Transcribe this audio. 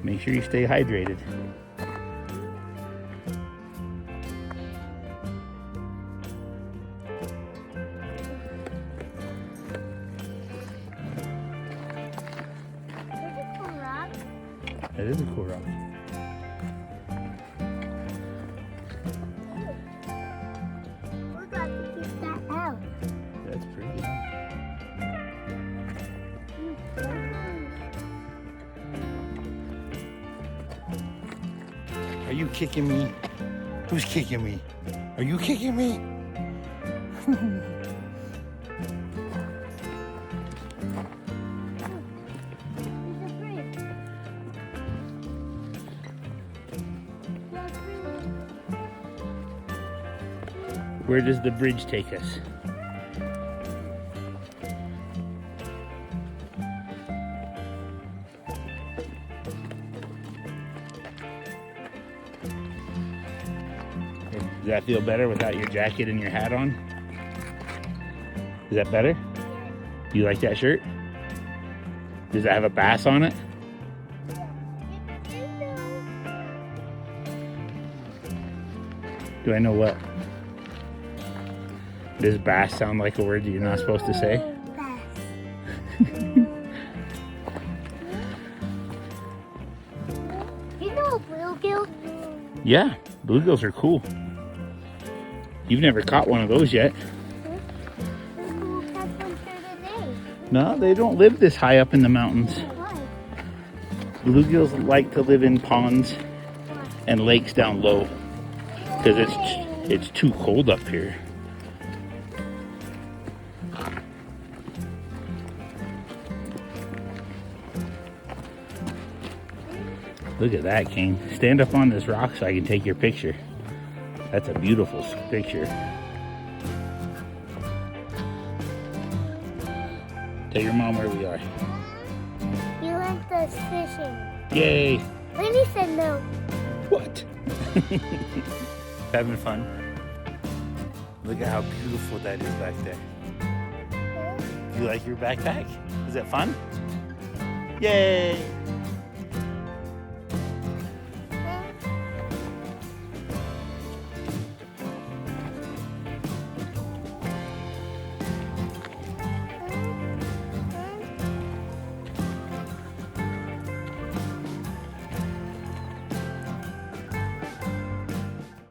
Make sure you stay hydrated. That is a cool rock. We got to keep that out. That's pretty. Are you kicking me? Who's kicking me? Are you kicking me? Where does the bridge take us? Does that feel better without your jacket and your hat on? Is that better? You like that shirt? Does it have a bass on it? Do I know what? Does bass sound like a word that you're not supposed to say? Bass. You know a bluegill? Yeah, bluegills are cool. You've never caught one of those yet. We'll catch one through the day. No, they don't live this high up in the mountains. Why? Bluegills like to live in ponds and lakes down low because it's too cold up here. Look at that, Kane. Stand up on this rock so I can take your picture. That's a beautiful picture. Tell your mom where we are. You went us fishing. Yay! Lainey said no. What? Having fun? Look at how beautiful that is back there. You like your backpack? Is that fun? Yay!